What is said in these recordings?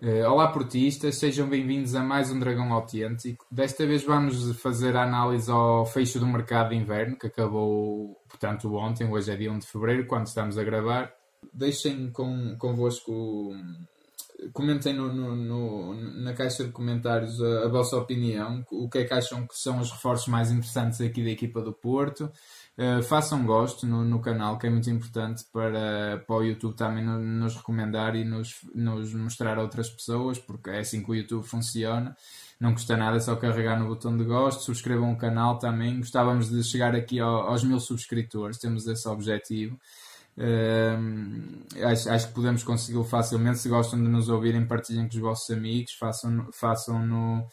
Olá portistas, sejam bem-vindos a mais um Dragão Autêntico. Desta vez vamos fazer a análise ao fecho do mercado de inverno, que acabou, portanto, ontem. Hoje é dia 1 de fevereiro, quando estamos a gravar. Deixem convosco, comentem na caixa de comentários a vossa opinião, o que é que acham que são os reforços mais interessantes aqui da equipa do Porto. Façam gosto no canal, que é muito importante para o YouTube também nos recomendar e nos mostrar a outras pessoas, porque é assim que o YouTube funciona. Não custa nada, é só carregar no botão de gosto. Subscrevam o canal também. Gostávamos de chegar aqui aos 1000 subscritores, temos esse objetivo. Acho que podemos consegui-lo facilmente. Se gostam de nos ouvirem, partilhem com os vossos amigos, façam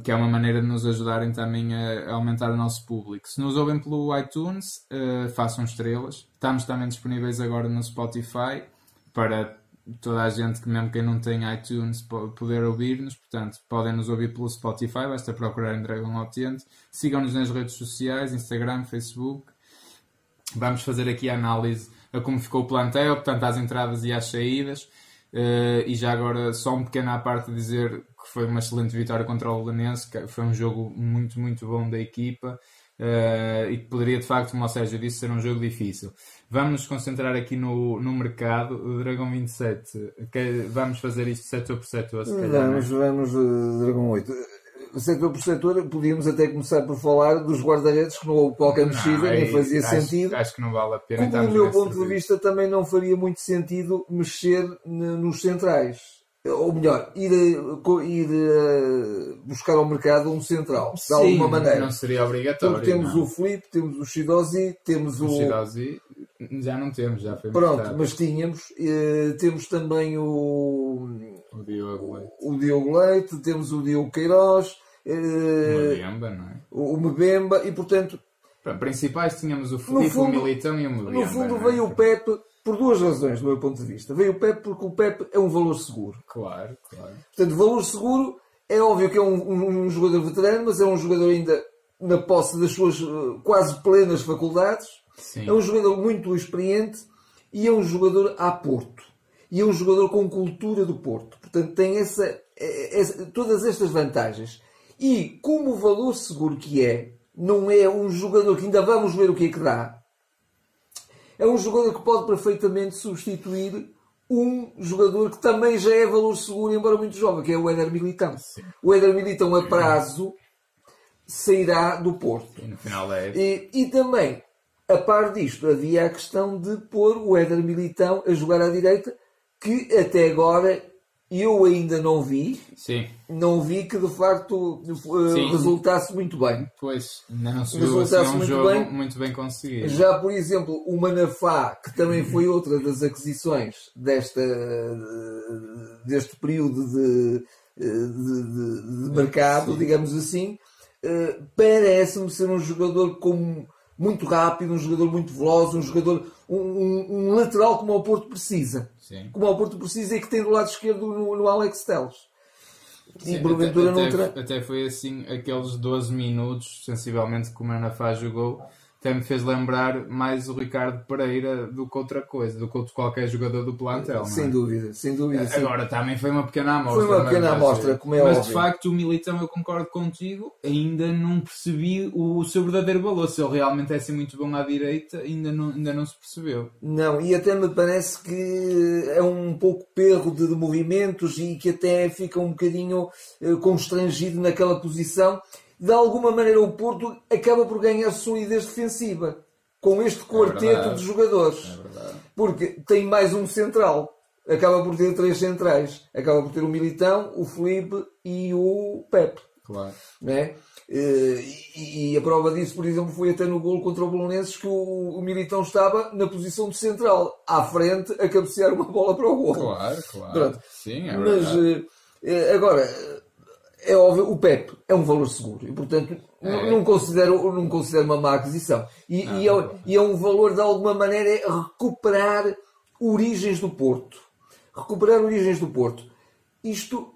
que é uma maneira de nos ajudarem também a aumentar o nosso público. Se nos ouvem pelo iTunes, façam estrelas. Estamos também disponíveis agora no Spotify para toda a gente, que mesmo quem não tem iTunes, poder ouvir-nos. Portanto, podem nos ouvir pelo Spotify, basta procurar em Dragão Autêntico. Sigam-nos nas redes sociais, Instagram, Facebook. Vamos fazer aqui a análise a como ficou o plantel, portanto, às entradas e às saídas. E já agora, só um pequeno à parte, dizer que foi uma excelente vitória contra o Belenenses, que foi um jogo muito, muito bom da equipa, e que poderia, de facto, como o Sérgio disse, ser um jogo difícil. Vamos nos concentrar aqui no mercado. O Dragão 27, vamos fazer isto setor por setor, se calhar. Vamos, Dragão 8. Setor por setor, podíamos até começar por falar dos guarda-redes, que não houve qualquer mexida, nem fazia sentido. Acho que não vale a pena. Como, do meu ponto de vista, também não faria muito sentido mexer nos centrais. Ou melhor, ir buscar ao mercado um central, de alguma maneira. Não seria obrigatório. Porque temos o Filipe, temos o Shidozi, temos o Shidozi já não temos, já foi pronto, mostrado. mas tínhamos. Temos também o Diogo Leite, temos o Diogo Queiroz, o Mbemba, não é? O Mbemba, e portanto, principais tínhamos o Filipe, o Militão e o Mbemba. No fundo veio o Pepe por duas razões, do meu ponto de vista. Veio o Pepe porque o Pepe é um valor seguro. Claro. Portanto, valor seguro, é óbvio que é um jogador veterano, mas é um jogador ainda na posse das suas quase plenas faculdades. Sim. É um jogador muito experiente e é um jogador à Porto. E é um jogador com cultura do Porto. Portanto, tem todas estas vantagens. E como valor seguro que é, não é um jogador que ainda vamos ver o que é que dá. É um jogador que pode perfeitamente substituir um jogador que também já é valor seguro, embora muito jovem, que é o Éder Militão. Sim. O Éder Militão, a prazo, sairá do Porto. E no final é. E também, a par disto, havia a questão de pôr o Éder Militão a jogar à direita, que até agora eu ainda não vi. Sim. Não vi que de facto resultasse muito bem. Pois, ainda não se viu assim um jogo muito bem conseguido. Já, por exemplo, o Manafá, que também foi outra das aquisições deste período de mercado, sim, digamos assim, parece-me ser um jogador muito rápido, um jogador muito veloz, um jogador, um lateral como o Porto precisa. Sim. Como o Porto precisa e que tem do lado esquerdo no Alex Telles. Sim, até foi assim, aqueles 12 minutos, sensivelmente, que o Manafá jogou, até me fez lembrar mais o Ricardo Pereira do que outra coisa, do que qualquer jogador do plantel. Sem dúvida. Agora, também foi uma pequena amostra. Foi uma pequena amostra, como é óbvio. Mas, de facto, o Militão, eu concordo contigo, ainda não percebi o seu verdadeiro valor. Se ele realmente é assim muito bom à direita, ainda não se percebeu. Não, e até me parece que é um pouco perro de movimentos e que até fica um bocadinho constrangido naquela posição. De alguma maneira o Porto acaba por ganhar solidez defensiva com este quarteto de jogadores. É verdade. Porque tem mais um central. Acaba por ter 3 centrais. Acaba por ter o Militão, o Filipe e o Pepe. Claro. Né? E a prova disso, por exemplo, foi até no golo contra o Belenenses, que o Militão estava na posição de central, à frente, a cabecear uma bola para o golo. Claro. Pronto. Sim, é verdade. Mas, agora, é óbvio, o Pepe é um valor seguro e, portanto, não considero uma má aquisição. E é um valor, de alguma maneira, recuperar origens do Porto. Isto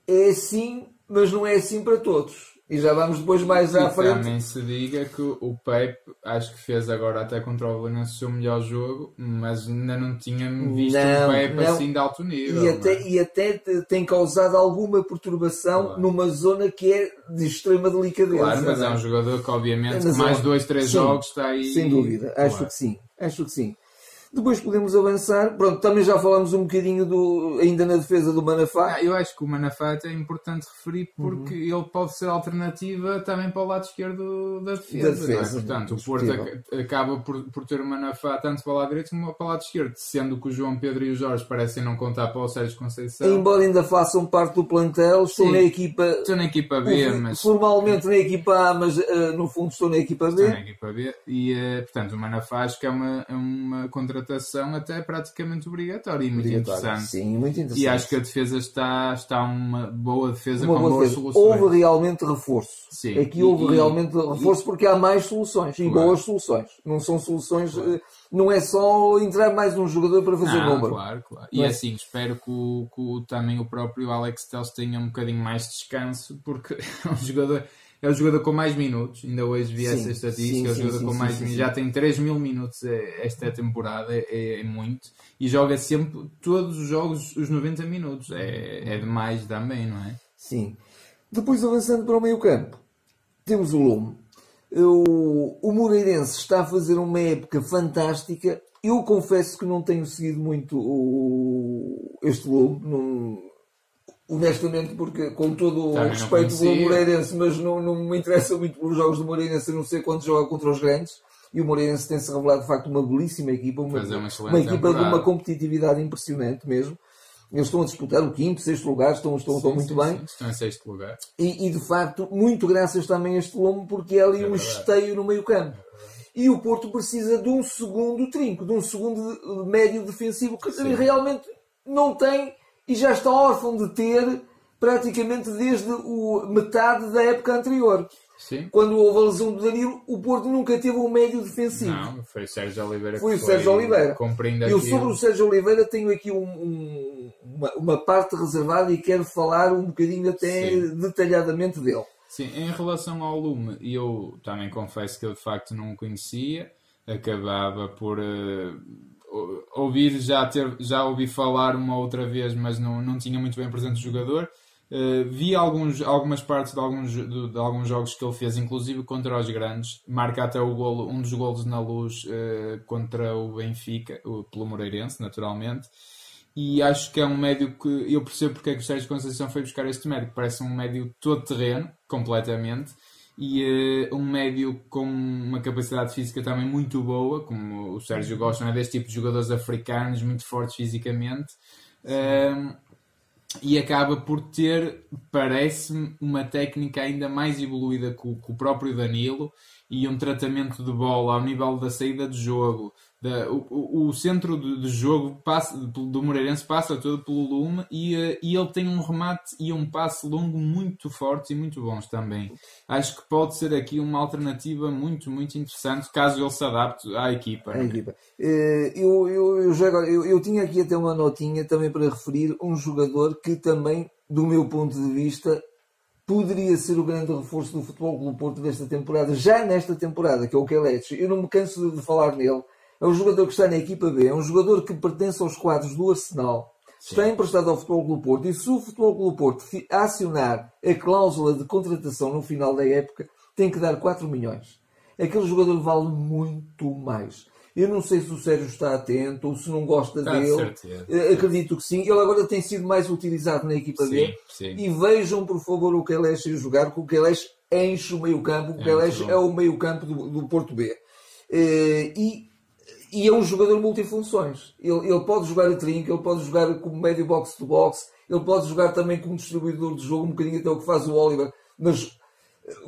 é assim, mas não é assim para todos. E já vamos depois mais à frente. Também se diga que o Pepe, acho que fez agora até contra o Belenenses o seu melhor jogo, mas ainda não tinha visto um Pepe assim de alto nível. E até tem causado alguma perturbação numa zona que é de extrema delicadeza. Claro, mas é um jogador que obviamente com mais 2, 3 jogos está aí. Sem dúvida, acho que sim. Acho que sim. Depois podemos avançar. Pronto, também já falamos um bocadinho ainda na defesa do Manafá. Eu acho que o Manafá é importante referir porque ele pode ser alternativa também para o lado esquerdo da defesa. Não é? Portanto, o Porto acaba por ter o Manafá tanto para o lado direito como para o lado esquerdo, sendo que o João Pedro e o Jorge parecem não contar para o Sérgio Conceição. Embora ainda façam parte do plantel, estou na equipa B, mas... Formalmente na equipa A, mas no fundo estou na equipa B. Estou na equipa B e, portanto, o Manafá acho que é uma contratação até praticamente obrigatória e muito interessante. Sim, muito interessante. E acho que a defesa está uma boa defesa com boas soluções. Houve realmente reforço. Sim. Aqui houve realmente reforço porque há mais soluções e boas soluções. Não são soluções... Não é só entrar mais um jogador para fazer número. Claro. E assim, espero que também o próprio Alex Telles tenha um bocadinho mais de descanso, porque é o jogador com mais minutos. Ainda hoje vi essa estatística. É o jogador com mais minutos. Já tem 3.000 minutos esta temporada. É muito. E joga sempre todos os jogos os 90 minutos. É demais também, não é? Sim. Depois avançando para o meio campo. Temos o Lume. O Moreirense está a fazer uma época fantástica. Eu confesso que não tenho seguido muito este Lume. Honestamente, porque com todo o respeito pelo Moreirense, mas não me interessa muito pelos jogos do Moreirense, a não ser quando joga contra os grandes. E o Moreirense tem-se revelado de facto uma belíssima equipa, uma equipa de uma competitividade impressionante mesmo. Eles estão a disputar o 5º, 6º lugar, estão muito bem. Estão em 6º lugar. E de facto, muito graças também a este Lombo, porque é ali um esteio no meio campo. E o Porto precisa de um segundo trinco, de um segundo médio defensivo, que realmente não tem e já está órfão de ter praticamente desde metade da época anterior. Sim. Quando houve a lesão do Danilo, o Porto nunca teve um médio defensivo. Não, foi o Sérgio Oliveira. Foi o Sérgio Oliveira. Eu sobre o Sérgio Oliveira tenho aqui uma parte reservada e quero falar um bocadinho até detalhadamente dele. Sim, em relação ao Lume, eu também confesso que eu de facto não o conhecia. Acabava por ouvir, já ouvi falar uma outra vez, mas não tinha muito bem presente o jogador. Vi algumas partes de alguns jogos que ele fez, inclusive contra os grandes. Marca até um dos golos na Luz contra o Benfica, pelo Moreirense, naturalmente. E acho que é um médio que eu percebo porque é que o Sérgio Conceição foi buscar este médio. Parece um médio todo terreno, completamente. E um médio com uma capacidade física também muito boa, como o Sérgio gosta, não é? Deste tipo de jogadores africanos, muito fortes fisicamente. E acaba por ter, parece-me, uma técnica ainda mais evoluída que o próprio Danilo e um tratamento de bola ao nível da saída de jogo. O centro de jogo do Moreirense passa todo pelo Lume e ele tem um remate e um passe longo muito fortes e muito bons também. Acho que pode ser aqui uma alternativa muito interessante caso ele se adapte à equipa. Eu tinha aqui até uma notinha também para referir um jogador que também, do meu ponto de vista, poderia ser o grande reforço do Futebol Clube Porto desta temporada, já nesta temporada, que é o Kelechi. Eu não me canso de falar nele. É um jogador que está na equipa B, é um jogador que pertence aos quadros do Arsenal, está emprestado ao Futebol Clube Porto, e se o Futebol Clube Porto acionar a cláusula de contratação no final da época, tem que dar 4 milhões. Aquele jogador vale muito mais. Eu não sei se o Sérgio está atento ou se não gosta dele. Acredito que sim. Ele agora tem sido mais utilizado na equipa B. E vejam, por favor, o Kelechi jogar, porque o Kelechi enche o meio campo. O Kelechi é o meio campo do Porto B. E é um jogador multifunções. Ele pode jogar a trinca, ele pode jogar como médio box-to-box, ele pode jogar também como distribuidor de jogo, um bocadinho até o que faz o Oliver, mas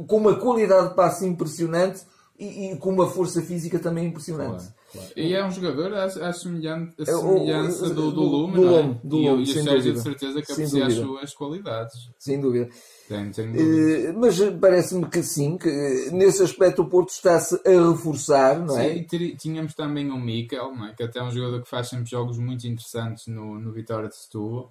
com uma qualidade de passe impressionante. e com uma força física também impressionante. Claro. E é um jogador a semelhança do Lume, não é? Do Lume, e o Sérgio de certeza que aprecia as suas qualidades. Sem dúvida. Tem dúvida. Mas parece-me que sim, que nesse aspecto o Porto está-se a reforçar, não é? Sim, e tínhamos também o Mikel, não é? Que até é um jogador que faz sempre jogos muito interessantes no Vitória de Setúbal.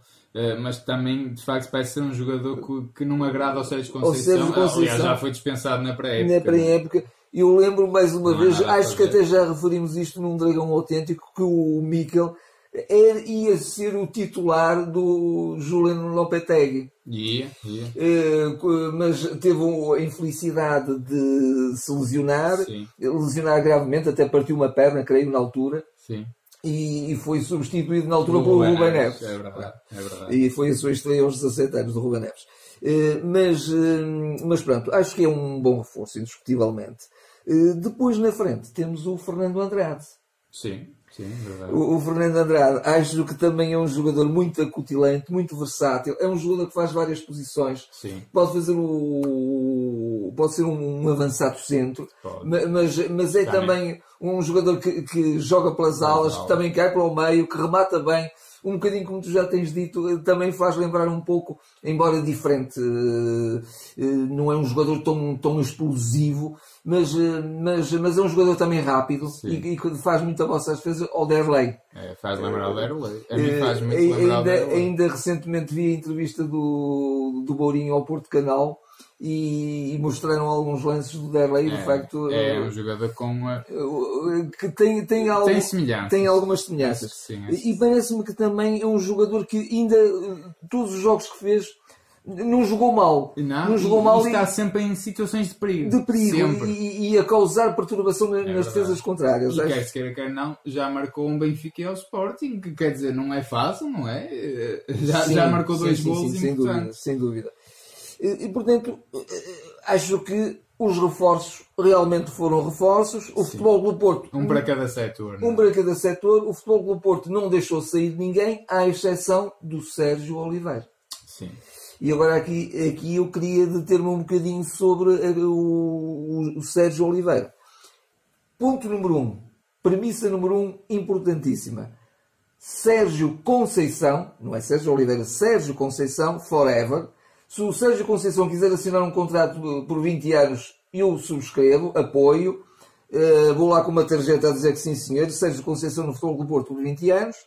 Mas também, de facto, parece ser um jogador que não agrada ao Sérgio Conceição. Aliás, já foi dispensado na pré-época. Eu lembro mais uma vez, acho que até já referimos isto num Dragão Autêntico, que o Mikel ia ser o titular do Juliano Lopetegui. Mas teve a infelicidade de se lesionar gravemente, até partiu uma perna, creio, na altura. Sim. E foi substituído na altura pelo Rubem Neves. É verdade. E foi a sua estreia aos 17 anos do Rubem Neves. Mas pronto, acho que é um bom reforço, indiscutivelmente. Depois na frente temos o Fernando Andrade. Sim, verdade. O Fernando Andrade, acho que também é um jogador muito acutilante, muito versátil. É um jogador que faz várias posições. Sim. Pode ser um avançado centro, mas é também um jogador que joga pelas alas, que também cai para o meio, que remata bem. Um bocadinho, como tu já tens dito, também faz lembrar um pouco, embora diferente, não é um jogador tão explosivo, mas é um jogador também rápido e que faz muita vossa defesa ao Derlei. Faz lembrar o Derlei. A mim faz muito lembrar o Derlei. Ainda recentemente vi a entrevista do Bourinho ao Porto Canal e mostraram alguns lances do Derlei. De facto, é um jogador que tem algumas semelhanças. Sim, e parece-me que também é um jogador que ainda todos os jogos que fez não jogou mal. Não jogou mal e está sempre em situações de perigo. E a causar perturbação nas defesas contrárias. E quer não, já marcou um Benfica e ao Sporting, que quer dizer, não é fácil, não é? Já marcou 2 golos importantes. Sem dúvida. E portanto, acho que os reforços realmente foram reforços. O Futebol do Porto... Um para cada setor. O Futebol do Porto não deixou sair de ninguém, à exceção do Sérgio Oliveira. Sim. E agora aqui eu queria deter-me um bocadinho sobre o Sérgio Oliveira. Ponto número 1. Premissa número 1, importantíssima. Sérgio Conceição, não é Sérgio Oliveira, Sérgio Conceição, forever. Se o Sérgio Conceição quiser assinar um contrato por 20 anos, eu subscrevo, apoio. Vou lá com uma tarjeta a dizer que sim, senhor. Sérgio Conceição no Futebol do Porto por 20 anos,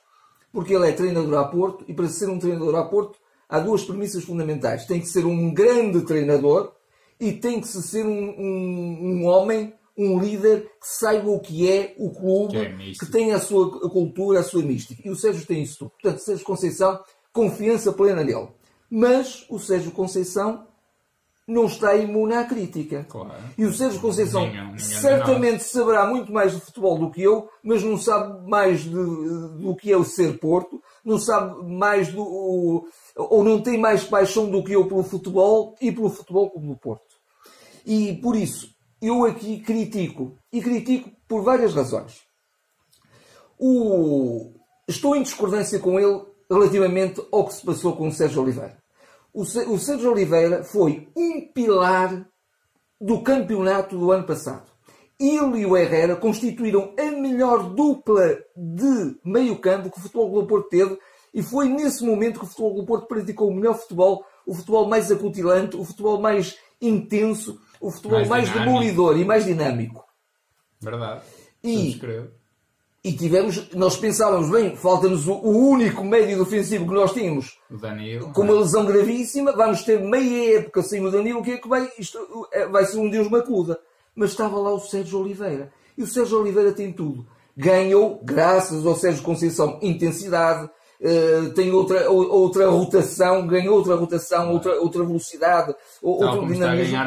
porque ele é treinador a Porto, e para ser um treinador a Porto, há 2 premissas fundamentais. Tem que ser um grande treinador e tem que ser um homem, um líder que saiba o que é o clube, que tenha a sua cultura, a sua mística. E o Sérgio tem isso tudo. Portanto, Sérgio Conceição, confiança plena nele. Mas o Sérgio Conceição não está imune à crítica. Claro. E o Sérgio Conceição certamente saberá muito mais de futebol do que eu, mas não sabe mais do que é o ser Porto, não sabe mais ou não tem mais paixão do que eu pelo futebol e pelo Futebol Clube do Porto. E por isso, eu aqui critico. E critico por várias razões. Estou em discordância com ele relativamente ao que se passou com o Sérgio Oliveira. O Sérgio Oliveira foi um pilar do campeonato do ano passado. Ele e o Herrera constituíram a melhor dupla de meio campo que o Futebol Clube do Porto teve, e foi nesse momento que o Futebol Clube do Porto praticou o melhor futebol, o futebol mais acutilante, o futebol mais intenso, o futebol mais demolidor e mais dinâmico. Verdade. E nós pensávamos, bem, falta-nos o único médio defensivo que nós tínhamos, o Danilo, com uma lesão gravíssima, vamos ter meia época sem o Danilo, o que é que isto vai ser um Deus macuda. Mas estava lá o Sérgio Oliveira. E o Sérgio Oliveira tem tudo. Ganhou, graças ao Sérgio Conceição, intensidade, tem outra rotação, ganhou outra rotação, outra velocidade, outro dinamismo.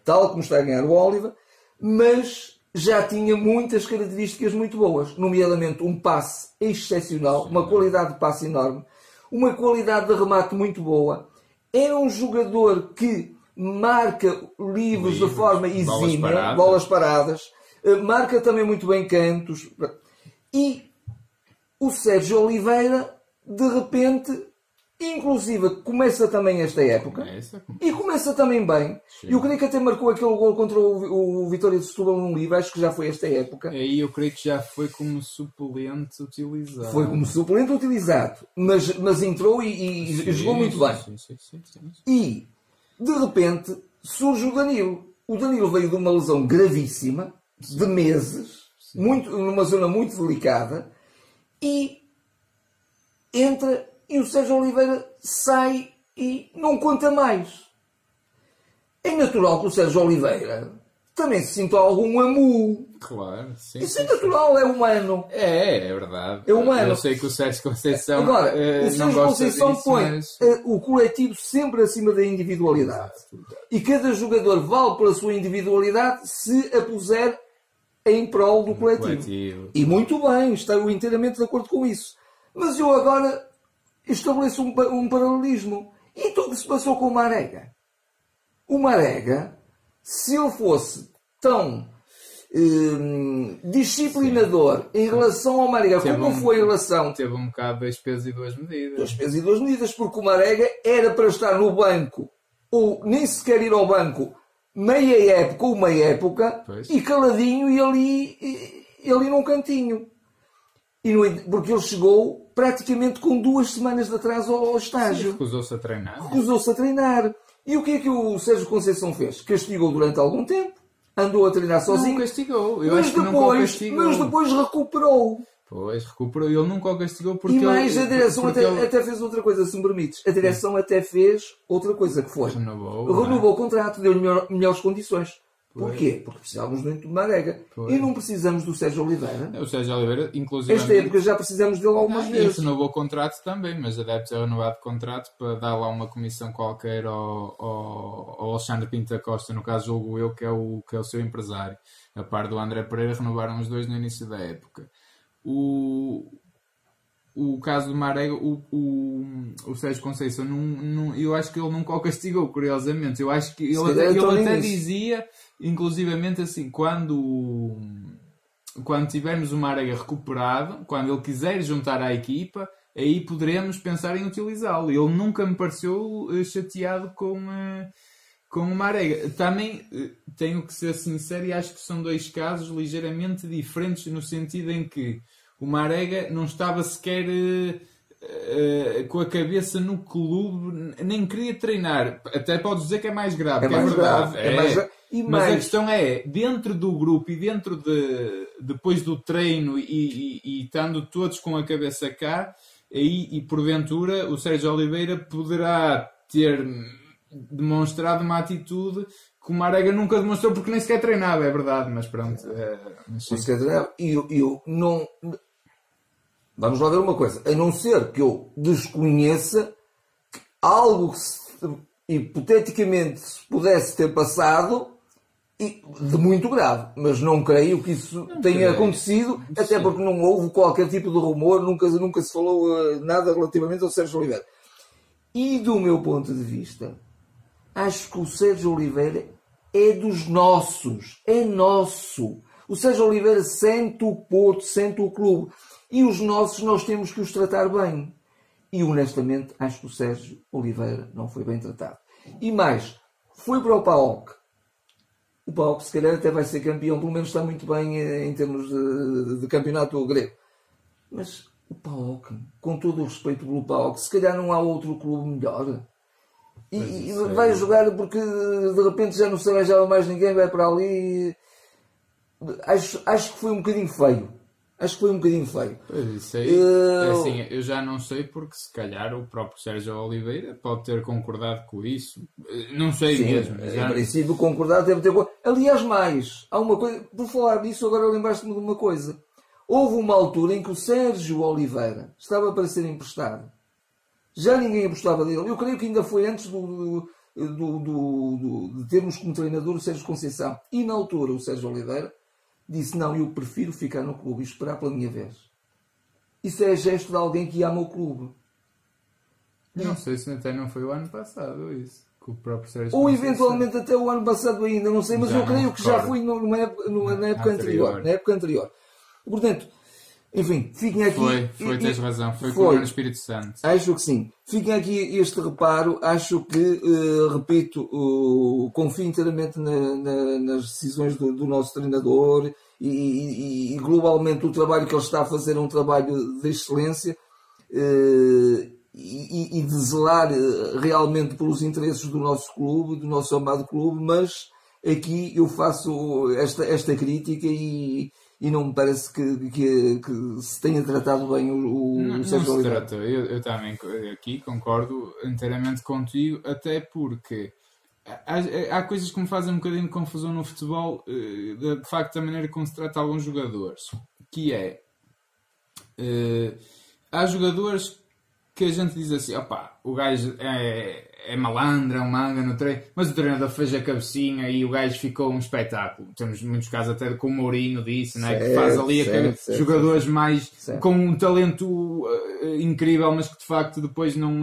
Tal como está a ganhar o Oliver, mas já tinha muitas características muito boas, nomeadamente um passe excepcional, uma qualidade de passe enorme, uma qualidade de remate muito boa. Era um jogador que marca livros de forma exímia, bolas paradas, marca também muito bem cantos. E o Sérgio Oliveira, de repente, Inclusive, começa também esta época. E começa também bem. Sim. Eu creio que até marcou aquele gol contra o Vitória de Setúbal num livro. Acho que já foi esta época. Aí eu creio que já foi como suplente utilizado. Foi como suplente utilizado. Mas entrou e jogou muito bem. Sim. E, de repente, surge o Danilo. O Danilo veio de uma lesão gravíssima, de meses, numa zona muito delicada. E entra... E o Sérgio Oliveira sai e não conta mais. É natural que o Sérgio Oliveira também se sinta algum amu. Claro, sim. Isso é natural, é humano. É verdade. É humano. Eu sei que o Sérgio Conceição Agora, o Sérgio Conceição põe o coletivo sempre acima da individualidade. E cada jogador vale pela sua individualidade se a puser em prol do coletivo. E muito bem, estou inteiramente de acordo com isso. Mas eu agora... estabeleço um paralelismo. E então o que se passou com o Marega? O Marega, se ele fosse tão disciplinador em relação ao Marega, como foi em relação... Teve um bocado 2 pesos e 2 medidas. 2 pesos e 2 medidas, porque o Marega era para estar no banco, ou nem sequer ir ao banco, meia época ou meia época, e caladinho e ali num cantinho. Porque ele chegou praticamente com 2 semanas de atraso ao estágio. Recusou-se a treinar. Recusou-se a treinar. E o que é que o Sérgio Conceição fez? Castigou durante algum tempo, andou a treinar sozinho. Não castigou. Mas depois recuperou. Pois, recuperou. Ele nunca o castigou porque... E mais, a direção até fez outra coisa, se me permites. A direção até fez outra coisa, que foi... Renovou o contrato, deu-lhe melhores condições. Porquê? Porque precisávamos muito de Marega. E não precisamos do Sérgio Oliveira. O Sérgio Oliveira, inclusive... Esta época já precisamos dele algumas vezes. Ele renovou o contrato também, mas já deve ter renovado o contrato para dar lá uma comissão qualquer ao Alexandre Pinto da Costa, no caso julgo eu, que é o seu empresário. A par do André Pereira, renovaram os 2 no início da época. O caso do Marega, o Sérgio Conceição, eu acho que ele nunca o castigou, curiosamente. Eu acho que ele até dizia, inclusivamente assim, quando tivermos o Marega recuperado, quando ele quiser juntar à equipa, aí poderemos pensar em utilizá-lo. Ele nunca me pareceu chateado com o Marega. Também tenho que ser sincero e acho que são 2 casos ligeiramente diferentes, no sentido em que o Marega não estava sequer com a cabeça no clube, nem queria treinar. Até podes dizer que é mais grave, é verdade. Mas a questão é, dentro do grupo e depois do treino e estando todos com a cabeça cá, e porventura o Sérgio Oliveira poderá ter demonstrado uma atitude que o Marega nunca demonstrou porque nem sequer treinava, é verdade, mas pronto. Não sequer treinava. E eu não... Vamos lá ver uma coisa. A não ser que eu desconheça algo que hipoteticamente pudesse ter passado de muito grave. Mas não creio que isso tenha acontecido, até porque não houve qualquer tipo de rumor, nunca se falou nada relativamente ao Sérgio Oliveira. E do meu ponto de vista, acho que o Sérgio Oliveira é dos nossos. É nosso. O Sérgio Oliveira sente o Porto, sente o clube. E os nossos nós temos que os tratar bem. E honestamente acho que o Sérgio Oliveira não foi bem tratado. E mais, foi para o PAOK. O PAOK se calhar até vai ser campeão, pelo menos está muito bem em termos de campeonato grego. Mas o PAOK, com todo o respeito pelo PAOK, se calhar não há outro clube melhor. E vai jogar porque de repente já não se arranjava mais ninguém, vai para ali. Acho que foi um bocadinho feio. Pois isso aí, assim, eu já não sei porque se calhar o próprio Sérgio Oliveira pode ter concordado com isso. Não sei mesmo. Em princípio concordado deve ter... Aliás, há uma coisa, por falar disso agora lembraste-me de uma coisa. Houve uma altura em que o Sérgio Oliveira estava para ser emprestado. Já ninguém apostava dele. Eu creio que ainda foi antes de termos como treinador o Sérgio Conceição. E na altura o Sérgio Oliveira disse, não, eu prefiro ficar no clube e esperar pela minha vez. Isso é gesto de alguém que ama o clube. Não sei se até não foi o ano passado isso. Que o próprio Sérgio ou eventualmente até o ano passado ainda, não sei, mas eu creio que já foi na época anterior. Portanto, Enfim, fiquem aqui. Tens razão, foi com o Espírito Santo. Acho que sim. Fiquem aqui este reparo. Acho que, repito, confio inteiramente nas decisões do nosso treinador e globalmente o trabalho que ele está a fazer é um trabalho de excelência e de zelar realmente pelos interesses do nosso clube, do nosso amado clube, mas aqui eu faço esta crítica e não me parece que se tenha tratado bem o Sérgio Oliveira. Não se trata. Eu também aqui concordo inteiramente contigo, até porque há coisas que me fazem um bocadinho de confusão no futebol, de facto, da maneira como se trata alguns jogadores, que é... há jogadores que a gente diz assim, opá, o gajo é malandro, é um manga no treino, mas o treinador fez a cabecinha e o gajo ficou um espetáculo. Temos muitos casos até com o Mourinho disse, né, que faz ali jogadores mais com um talento incrível, mas que de facto depois não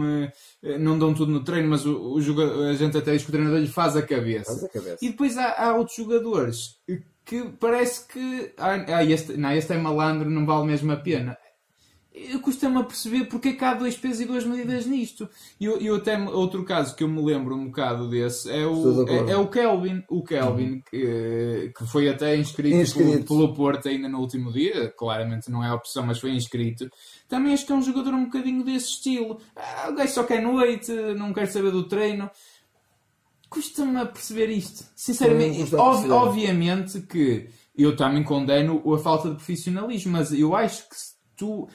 dão tudo no treino, mas a gente até diz que o treinador lhe faz a cabeça. E depois há outros jogadores que parece que este é malandro, não vale mesmo a pena. Eu custa-me a perceber porque é que há 2 pesos e 2 medidas nisto. E até outro caso que eu me lembro um bocado desse é o Kelvin. O Kelvin, que foi até inscrito. Pelo Porto ainda no último dia. Claramente não é a opção, mas foi inscrito. Também acho que é um jogador um bocadinho desse estilo. O gajo só quer noite, não quer saber do treino. Custa-me a perceber isto. Sinceramente, obviamente que eu também condeno a falta de profissionalismo, mas eu acho que se tu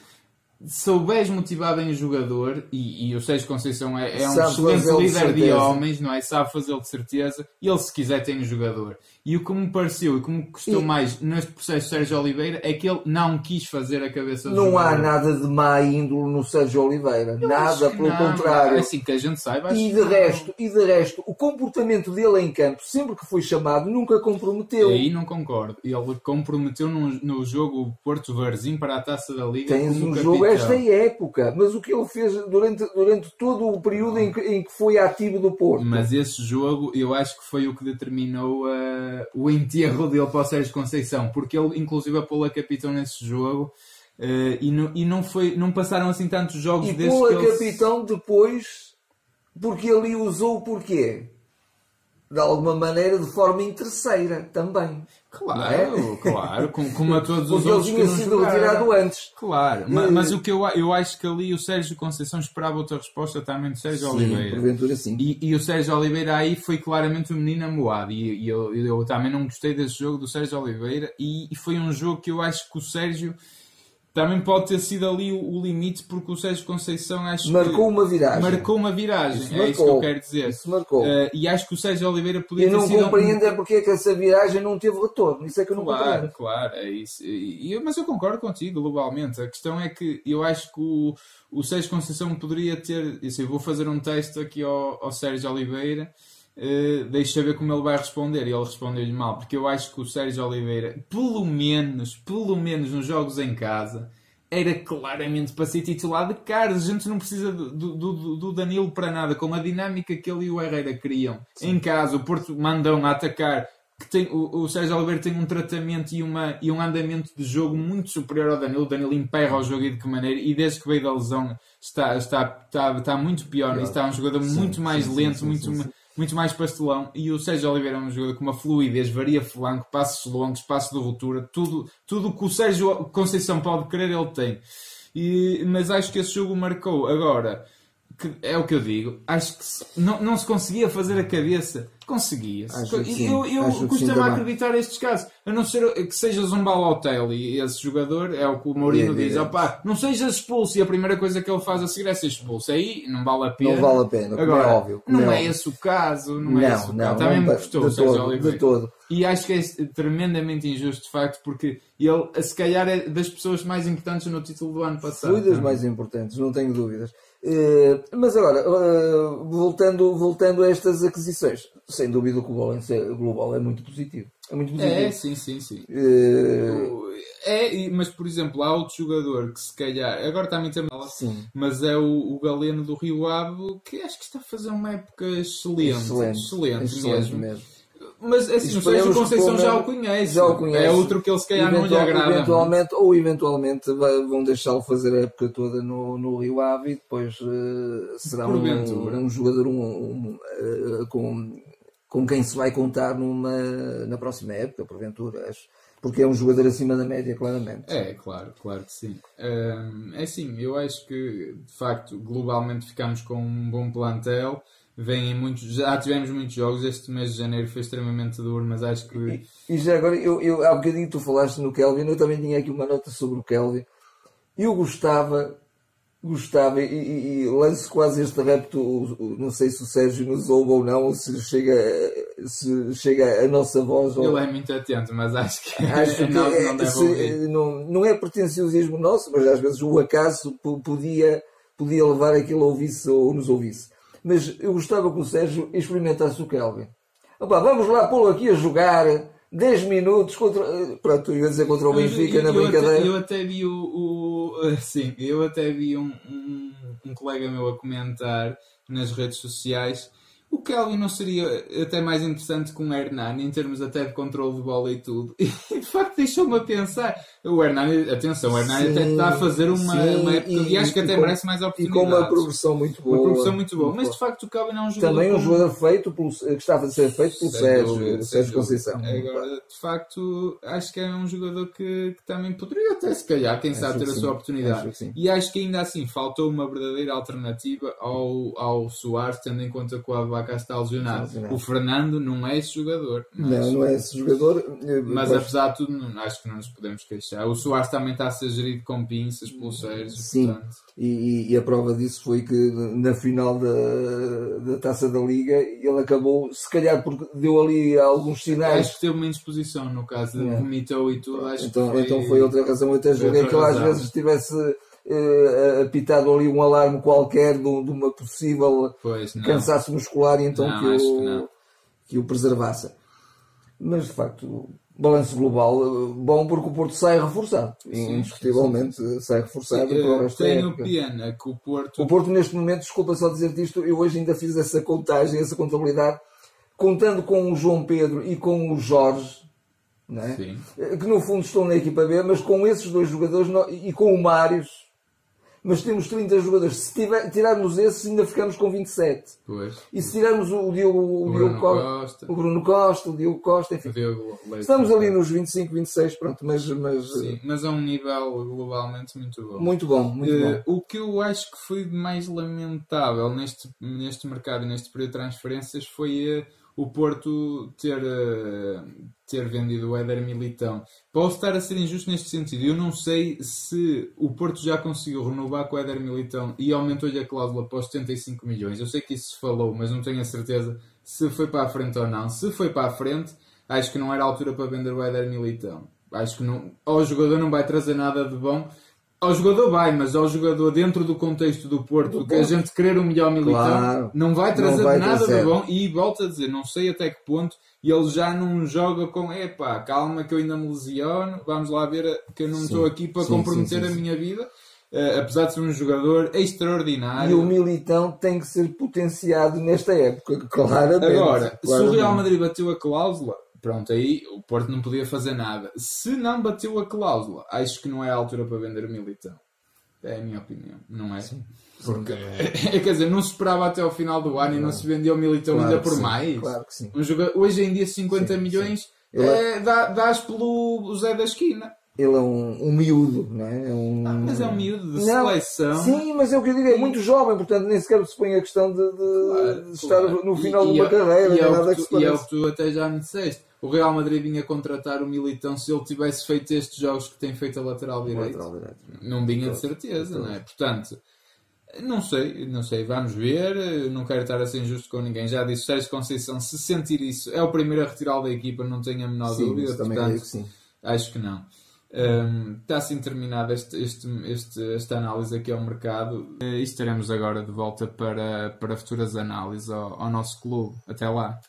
souberes motivar bem o jogador, e o Sérgio Conceição é um excelente líder de homens, não é? Sabe fazê-lo de certeza, e ele se quiser tem o jogador. E o que me pareceu e como me custou mais neste processo de Sérgio Oliveira é que ele não quis fazer a cabeça do jogador. Não há nada de má índole no Sérgio Oliveira, nada, pelo contrário. É assim que a gente saiba. E de resto, o comportamento dele em campo, sempre que foi chamado, nunca comprometeu. E aí não concordo. Ele comprometeu no jogo Porto Varzim para a Taça da Liga. Tens um jogo esta época, mas o que ele fez durante todo o período em que foi ativo do Porto. Mas esse jogo eu acho que foi o que determinou o enterro dele para o Sérgio Conceição, porque ele inclusive apolou a capitão nesse jogo e não passaram assim tantos jogos e desses. E pôr a capitão depois porque ele usou o porquê? De alguma maneira, de forma interesseira também. Claro, como a todos os outros que não jogaram. Porque ele tinha sido retirado antes. Claro, mas o que eu acho que ali o Sérgio Conceição esperava outra resposta também do Sérgio Oliveira. Porventura sim. E o Sérgio Oliveira aí foi claramente o menino amoado. E eu também não gostei desse jogo do Sérgio Oliveira. E foi um jogo que eu acho que o Sérgio... Também pode ter sido ali o limite, porque o Sérgio Conceição marcou uma viragem. É isso que eu quero dizer. Isso marcou. E acho que o Sérgio Oliveira podia ter sido... Eu não compreendo é porque é que essa viragem não teve retorno. Isso é que eu não compreendo. Claro, é isso. Mas eu concordo contigo, globalmente. A questão é que eu acho que o Sérgio Conceição poderia ter... Eu vou fazer um teste aqui ao Sérgio Oliveira... deixa ver como ele vai responder. E ele respondeu-lhe mal, porque eu acho que o Sérgio Oliveira, pelo menos nos jogos em casa, era claramente para ser titular de caras. A gente não precisa do Danilo para nada. Com a dinâmica que ele e o Herrera criam em casa, o Porto mandam a atacar, que o Sérgio Oliveira tem um tratamento e um andamento de jogo muito superior ao Danilo. O Danilo emperra o jogo e de que maneira, e desde que veio da lesão está muito pior. Está um jogador muito mais lento, muito mais pastelão, e o Sérgio Oliveira é um jogador com uma fluidez, varia flanco, passos longos, passos de ruptura, tudo que o Sérgio Conceição pode querer, ele tem. Mas acho que esse jogo marcou. Agora, é o que eu digo, acho que não se conseguia fazer a cabeça. Conseguia-se. Eu costumo acreditar nestes casos. A não ser que sejas um Balotelli, e esse jogador é o que o Mourinho diz: não sejas expulso, e a primeira coisa que ele faz a seguir é ser expulso. Aí não vale a pena. Não vale a pena, agora, é óbvio. Não é esse o caso. Também me custou o Sérgio Oliveira. De todo. E acho que é tremendamente injusto, de facto, porque ele, se calhar, é das pessoas mais importantes no título do ano passado. Foi das mais importantes, não tenho dúvidas. Mas agora, voltando a estas aquisições, sem dúvida o global é muito positivo. É muito positivo. Sim. Mas, por exemplo, há outro jogador que se calhar, agora também temos, mas é o Galeno do Rio Ave, que acho que está a fazer uma época excelente mesmo. Mas assim, o Sérgio Conceição já o conhece. É outro que ele se calhar não lhe agrada. Eventualmente vão deixá-lo fazer a época toda no Rio Ave e depois será um jogador com quem se vai contar na próxima época, porventura, acho. Porque é um jogador acima da média, claramente. É, claro que sim. É assim, eu acho que, de facto, globalmente ficamos com um bom plantel. Já tivemos muitos jogos, este mês de janeiro foi extremamente duro, mas acho que... E já agora, há bocadinho tu falaste no Kelvin, eu também tinha aqui uma nota sobre o Kelvin. Eu gostava e lanço quase este repto, não sei se o Sérgio nos ouve ou não, ou se chega a nossa voz. Ele é muito atento, mas acho que não deve ouvir. Não é pretenciosismo nosso, mas às vezes o acaso podia levar aquilo a ouvisse ou nos ouvisse. Mas eu gostava que o Sérgio experimentasse o Kelvin. Opa, vamos lá pô-lo aqui a jogar 10 minutos contra... Pronto, eu ia dizer contra o Benfica na brincadeira. Eu até vi eu até vi um colega meu a comentar nas redes sociais. O Kelvin não seria até mais interessante que um Hernani em termos até de controle de bola e tudo. E de facto deixou-me a pensar. O Hernani, atenção, o Hernani até está a fazer uma época e acho que até merece mais oportunidades. E com uma progressão muito boa. Mas de facto o Kelvin é um jogador. Também um jogador que estava a ser feito pelo Sérgio Conceição. Agora, de facto, acho que é um jogador que também poderia até, se calhar, quem sabe, ter a sua oportunidade. E acho que ainda assim faltou uma verdadeira alternativa ao Soares, tendo em conta que o Abaca está lesionado. O Fernando não é esse jogador. Não é esse jogador. Mas apesar de tudo, acho que não nos podemos queixar. O Soares também está a ser gerido com pinças pelo Sérgio. Sim, portanto... e a prova disso foi que na final da Taça da Liga ele acabou, se calhar porque deu ali alguns sinais. Acho que teve uma indisposição no caso, vomitou e tudo. Então foi outra razão. Eu até julguei que ele às vezes tivesse apitado ali um alarme qualquer de uma possível cansaço muscular e então que o preservasse. Mas de facto, balanço global bom porque o Porto sai reforçado. Indiscutivelmente sai reforçado. Tenho pena que o Porto neste momento, desculpa só dizer-te isto, eu hoje ainda fiz essa contagem, essa contabilidade, contando com o João Pedro e com o Jorge, não é? Que no fundo estão na equipa B, mas com esses dois jogadores e com o Mários, mas temos 30 jogadores. Se tirarmos esses, ainda ficamos com 27. Pois. E se tirarmos o Bruno Costa, o Diogo Costa, enfim. Estamos ali nos 25, 26, pronto, mas é um nível globalmente muito bom. Muito bom. O que eu acho que foi mais lamentável neste mercado e neste período de transferências foi o Porto ter vendido o Éder Militão. Posso estar a ser injusto neste sentido. Eu não sei se o Porto já conseguiu renovar com o Éder Militão e aumentou-lhe a cláusula para os 75 milhões. Eu sei que isso se falou, mas não tenho a certeza se foi para a frente ou não. Se foi para a frente, acho que não era a altura para vender o Éder Militão. Acho que não, ao jogador não vai trazer nada de bom. Ao jogador vai, mas ao jogador dentro do contexto do Porto, que a gente querer o melhor Militão, não vai trazer nada de bom. E volto a dizer, não sei até que ponto ele já não joga com calma que eu ainda me lesiono, vamos lá ver que eu não estou aqui para comprometer a minha vida. Apesar de ser um jogador extraordinário. E o Militão tem que ser potenciado nesta época, claramente. Agora, se o Real Madrid bateu a cláusula, pronto, aí o Porto não podia fazer nada. Se não bateu a cláusula, acho que não é a altura para vender o Militão. É a minha opinião, não é? Sim. Porque, quer dizer, não se esperava até ao final do ano e não se vendeu o Militão ainda por mais. Claro que sim. Hoje em dia 50 milhões dás pelo Zé da esquina. Ele é um miúdo, não é? Mas é um miúdo de seleção. Sim, mas é o que eu digo, é muito jovem, portanto nem sequer se põe a questão de estar no final de uma carreira. E é o que tu até já me disseste. O Real Madrid vinha contratar o Militão se ele tivesse feito estes jogos que tem feito a lateral direito. Não vinha de certeza, não é? Portanto, não sei, vamos ver. Não quero estar a ser injusto com ninguém. Já disse, Sérgio Conceição, se sentir isso, é o primeiro a retirá-lo da equipa, não tenho a menor dúvida. Portanto, acho que não. Está assim terminada esta análise aqui ao mercado e estaremos agora de volta para futuras análises ao nosso clube. Até lá.